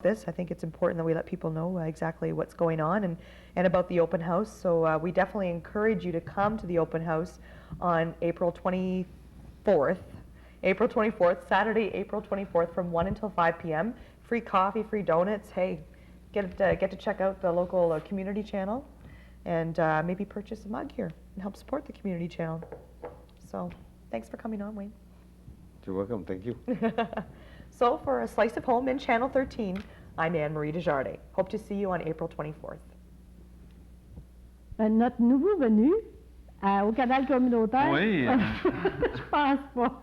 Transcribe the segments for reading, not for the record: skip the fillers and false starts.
this. I think it's important that we let people know exactly what's going on and about the open house. So we definitely encourage you to come to the open house on April 24th. April 24th, Saturday, April 24th from 1 until 5 p.m. Free coffee, free donuts. Hey, get to check out the local community channel and maybe purchase a mug here and help support the community channel. So thanks for coming on, Wayne. You're welcome. Thank you. So for A Slice of Home in Channel 13, I'm Anne-Marie Desjardins. Hope to see you on April 24th. Notre nouveau venu au canal communautaire, oui, je pense pas.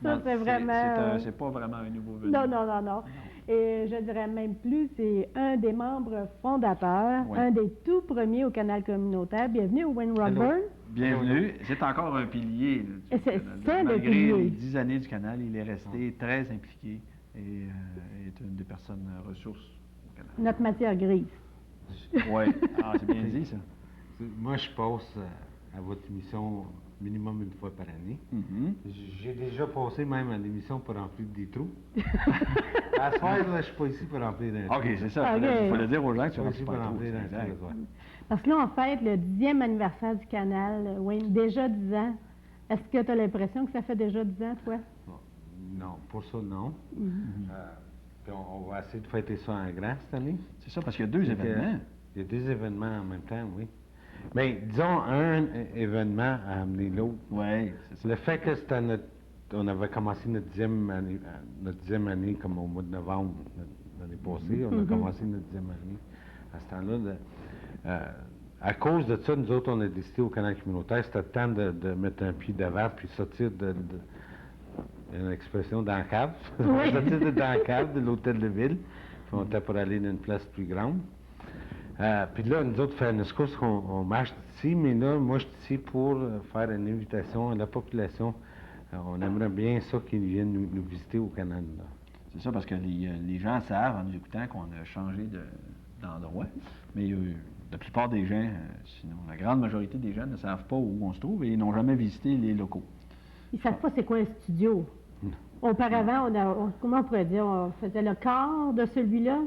Ça, c'est vraiment... C'est pas vraiment un nouveau venu. Non. Et je dirais même plus, c'est un des membres fondateurs, Oui. un des tout premiers au canal communautaire. Bienvenue, Wayne Rockburn. Bienvenue. C'est encore un pilier. C'est le Malgré pilier. les 10 années du canal, il est resté très impliqué et est une des personnes ressources au canal. Notre matière grise. Oui, c'est bien dit ça. Moi, je passe à votre émission minimum une fois par année. Mm-hmm. J'ai déjà passé même à l'émission pour remplir des trous. À ce soir, là, je ne suis pas ici pour remplir un trou. OK, c'est ça. Il OK. fallait dire aux gens que tu Je suis remplis ici pour pas trop. remplir un Exact. trou. ce soir. Parce que là, on fête le 10e anniversaire du canal. Wayne, déjà 10 ans. Est-ce que tu as l'impression que ça fait déjà 10 ans, toi? Non, pour ça, non. Mhm. Puis on va essayer de fêter ça en grand cette année. C'est ça, parce qu'il y a deux Fait que, événements. Il y a deux événements en même temps, oui. Mais disons, un événement a amené l'autre. Oui, c'est ça. Le fait que c'était on avait commencé notre 10e année comme au mois de novembre l'année passée, on a commencé notre 10e année à ce temps-là. À cause de ça, nous autres, on a décidé au canal communautaire, c'était le temps de mettre un pied devant puis sortir une expression dans la cave. Sortir dans la cave de l'hôtel de ville. Puis on était pour aller dans une place plus grande. Puis là, nous autres, faire une excuse qu'on marche d'ici, mais là, moi, je suis ici pour faire une invitation à la population. On aimerait bien ça qu'ils viennent nous visiter au Canada. C'est ça, parce que les gens savent, en nous écoutant, qu'on a changé d'endroit. Mais la plupart des gens, sinon la grande majorité des gens, ne savent pas où on se trouve et ils n'ont jamais visité les locaux. Ils ne savent pas c'est quoi un studio. Auparavant, comment on pourrait dire, on faisait le quart de celui-là?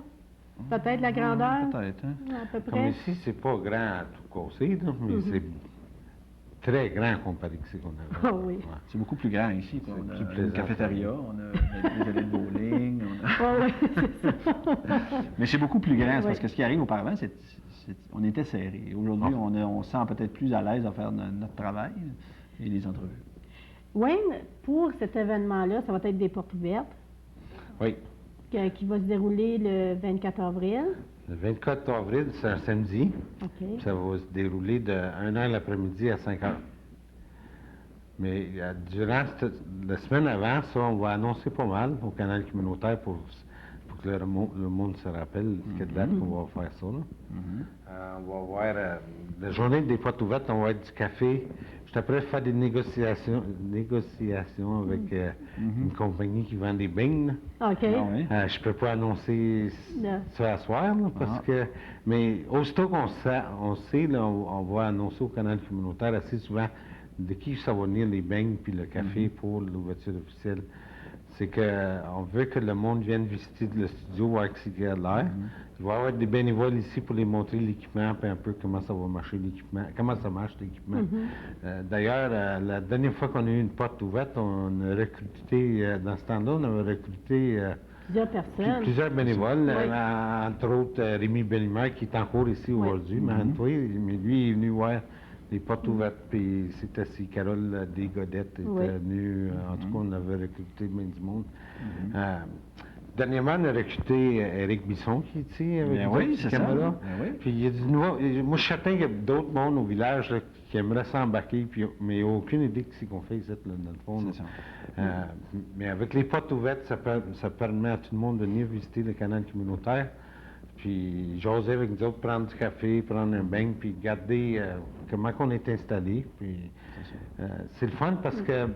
Peut-être la grandeur? Peut-être, hein? À peu Comme près. ici, c'est pas grand à tout casser, là, mais c'est très grand comparé à ce qu'on avait. Ah oui. Ouais. C'est beaucoup plus grand ici. Quoi. C'est On a plus une plaisant. cafétéria, on a des allées de bowling. Oui, c'est ça. Mais c'est beaucoup plus grand, c'est Oui. parce que ce qui arrive auparavant, on était serré. Aujourd'hui, on se sent peut-être plus à l'aise à faire notre travail et les entrevues. Wayne, pour cet événement-là, ça va être des portes ouvertes Oui. qui va se dérouler le 24 avril. Le 24 avril, c'est un samedi. OK. Ça va se dérouler de 1h l'après-midi à 5h. Mais durant la semaine avant, ça, on va annoncer pas mal au canal communautaire pour que le monde se rappelle quelle date qu'on va faire ça. Là. On va avoir la journée des portes ouvertes, on va avoir du café. Je suis prêt à faire des négociations avec une compagnie qui vend des beignes. OK. Ah oui? Je peux pas annoncer Non. ça à soir, là, parce que... Mais aussitôt qu'on sait, là, on va annoncer au canal communautaire assez souvent de qui ça va venir les beignes puis le café pour l'ouverture officielle. C'est qu'on veut que le monde vienne visiter le studio, voir que c'est de l'air. Il va y avoir des bénévoles ici pour les montrer l'équipement, puis un peu comment ça va marcher l'équipement, comment ça marche l'équipement. D'ailleurs, la dernière fois qu'on a eu une porte ouverte, on a recruté, dans ce temps-là, on avait recruté Plusieurs personnes. plusieurs bénévoles, Oui. entre autres Rémi Bellimer qui est encore ici aujourd'hui, mais lui, il est venu voir les portes ouvertes, puis c'était si Carole Desgodettes était venue, en tout cas, on avait recruté bien du monde. Dernièrement, on a recruté Éric Bisson qui est ici avec Ben nous oui, autres, c'est ce ça. caméra. Ben oui. Puis il y a du nouveau. Moi, je suis certain qu'il y a d'autres mondes au village là, qui aimeraient s'embarquer, mais il n'y a aucune idée de ce qu'on fait ici, là, dans le fond. C'est là. ça. Mais avec les portes ouvertes, ça permet à tout le monde de venir visiter le canal communautaire. Puis jaser avec nous autres, prendre du café, prendre un bain, puis regarder comment on est installé. Puis c'est le fun parce que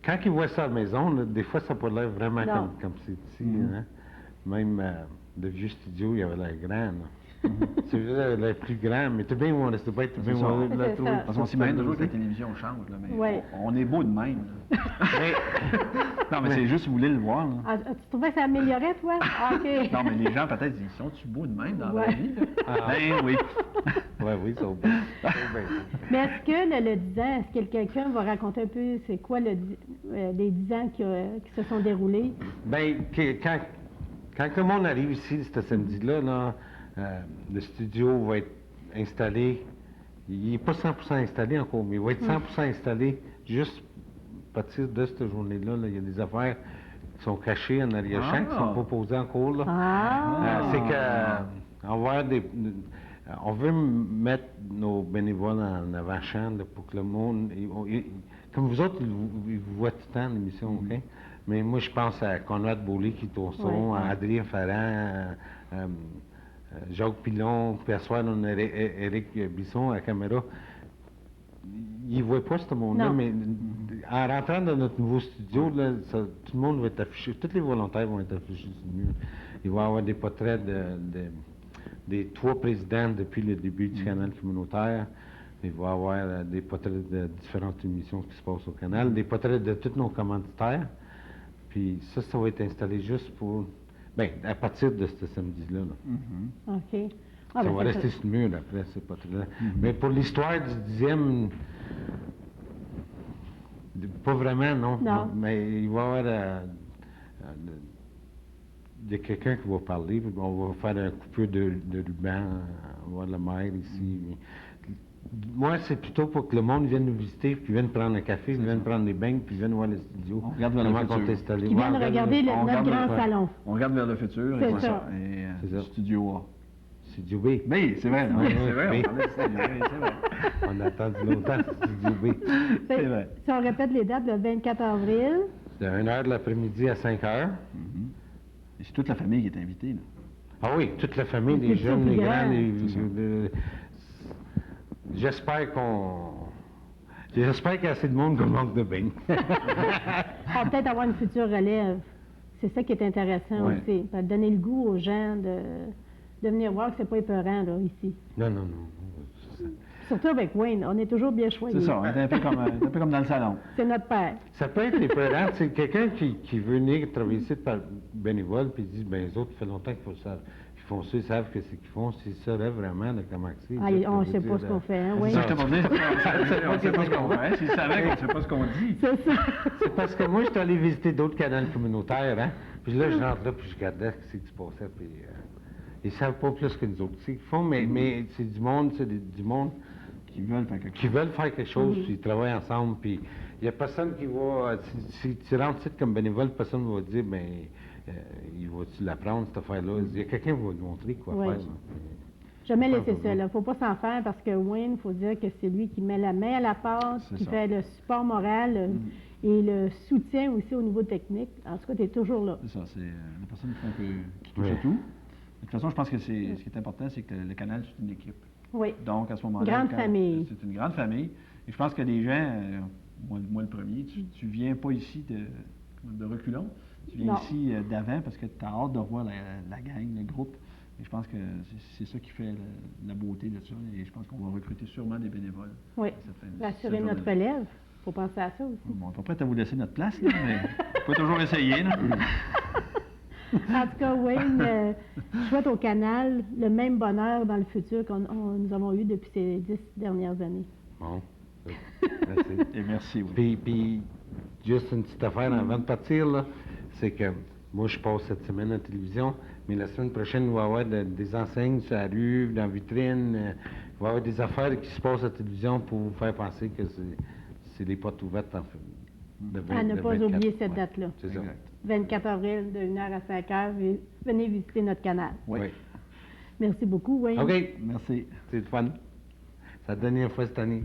quand ils voient ça à la maison, là, des fois ça peut l'air vraiment comme c'est ici. Hein? Même le vieux studio, il avait l'air grand. Là. C'est juste le plus grand, mais t'es bien où on reste pas, t'es bien C'est ça. où on l'a C'est trouvé. ça. Parce qu'on s'imagine toujours que la télévision change, là, mais Ouais. on est beau de même. là. Non, mais c'est juste, vous voulez le voir. Là. Ah, tu trouvais que ça améliorait, toi? Ah, OK. Non, mais les gens, peut-être, ils sont-tu beaux de même dans la Ouais. vie? Là? Ben oui. Ouais, oui, ça va bien. Ça va bien. Mais est-ce que le 10 ans, est-ce que quelqu'un va raconter un peu c'est quoi les 10 ans qui se sont déroulés? Ben, quand le monde arrive ici, ce samedi-là, là, le studio va être installé. Il n'est pas 100% installé encore, mais il va être 100% installé juste à partir de cette journée-là. Là. Il y a des affaires qui sont cachées en arrière-champ, qui ne sont pas posées encore. Là. Ah! C'est que on va avoir on veut mettre nos bénévoles en avant-champ là, pour que le monde. Comme vous autres, ils vous voient tout le temps l'émission, OK? Mais moi, je pense à Conrad Beaulieu qui est au son, à Adrien Ferrand, Jacques Pilon, puis à soir, on a Éric Bisson à la caméra. Ils ne voient pas ce monde-là, Non. mais en rentrant dans notre nouveau studio, là, tout le monde va être affiché, tous les volontaires vont être affichés sur le mur. Il va y avoir des portraits des 3 présidents depuis le début du canal communautaire. Il va y avoir des portraits de différentes émissions qui se passent au canal, des portraits de tous nos commanditaires. Puis ça va être installé juste pour... Bien, à partir de ce samedi-là. Là. OK. Ça Ah, ben, va c'est rester ça. sur le mur après, ces portraits-là. Mais pour l'histoire du 10e, pas vraiment, non. Non. Mais il va y avoir... il y a quelqu'un qui va parler, puis on va faire un coupure de ruban, on va avoir le maire ici. Moi, c'est plutôt pour que le monde vienne nous visiter, puis vienne prendre un café, puis vienne prendre des beignes, puis vienne voir le studio. On regarde vers le comment futur. on est installé. Qui viennent Ouais, regarder on notre regarde grand le- salon. On regarde vers le futur. C'est et ça. Et C'est ça. Studio A. Studio B. Oui, c'est vrai. Oui, C'est vrai, oui. on parlait de studio, oui, c'est vrai. On a attendu longtemps, Studio B. C'est vrai. Si on répète les dates, le 24 avril, De 1h de l'après-midi à 5h. Et c'est toute la famille qui est invitée. Là. Ah oui, toute la famille, Les les petits jeunes, plus les grands, grands. j'espère qu'il y a assez de monde qu'on manque de bain. on va peut-être avoir une future relève. C'est ça qui est intéressant Ouais. aussi. Ça va donner le goût aux gens de venir voir que c'est pas épeurant, là, ici. Non, non, non. Surtout avec Wayne, on est toujours bien choyés. C'est ça, on est un peu comme dans le salon. C'est notre père. Ça peut être épeurant. C'est quelqu'un qui veut venir travailler ici par bénévole, puis il dit, ben les autres, ça fait longtemps qu'ils font ça, ils savent que c'est qu'ils font. S'ils sauraient vraiment de comment c'est. Ah, on ne sait pas ce qu'on fait, hein, Wayne? C'est ça, je t'ai pas dit. On ne sait pas ce qu'on fait. S'ils savaient qu'on ne sait pas ce qu'on dit. C'est ça. C'est parce que moi, je suis allé visiter d'autres canaux communautaires, hein. Puis là, je rentre là, puis je regardais ce qui se passait, puis ils savent pas plus que nous autres. C'est qu'ils font, mais c'est du monde, du monde Qui veulent faire quelque qui chose. veulent faire quelque chose, puis ils travaillent ensemble, puis il n'y a personne qui va... Si tu rentres ici comme bénévole, personne ne va te dire, ben, il va-tu l'apprendre, cette affaire-là? Il y a quelqu'un qui va te montrer quoi Oui. faire. là. Jamais Pas laisser de ça. Il ne faut pas s'en faire parce que Wayne, il faut dire que c'est lui qui met la main à la pâte, C'est qui ça. fait le support moral et le soutien aussi au niveau technique. En tout cas, tu es toujours là. C'est ça, c'est la personne qui, fait un peu, qui touche Ouais. à tout. De toute façon, je pense que ce qui est important, c'est que le canal, c'est une équipe. Oui. Donc, à ce moment-là... Grande famille. C'est une grande famille. Et je pense que les gens, moi le premier, tu viens pas ici de reculons. Tu viens Non. ici d'avant parce que tu as hâte de voir la gang, le groupe. Et je pense que c'est ça qui fait la beauté de ça. Et je pense qu'on va recruter sûrement des bénévoles. Oui. à cette fin- Rassurer cette notre journée-là. relève. Il faut penser à ça aussi. Bon, on n'est pas prêt à vous laisser notre place, là, mais on peut toujours essayer. Là. En tout cas, Wayne, je souhaite au canal le même bonheur dans le futur que nous avons eu depuis ces 10 dernières années. Bon, merci. Et merci, oui. Puis, juste une petite affaire avant de partir, là, c'est que moi, je passe cette semaine à la télévision, mais la semaine prochaine, il va y avoir des enseignes sur la rue, dans la vitrine, il va y avoir des affaires qui se passent à la télévision pour vous faire penser que c'est les portes ouvertes en fait. À ne pas oublier cette date-là. C'est ça. Exact. 24 avril, de 1h à 5h, venez visiter notre canal. Oui. Merci beaucoup, Wayne. OK, Merci. c'est le fun. C'est la dernière fois cette année.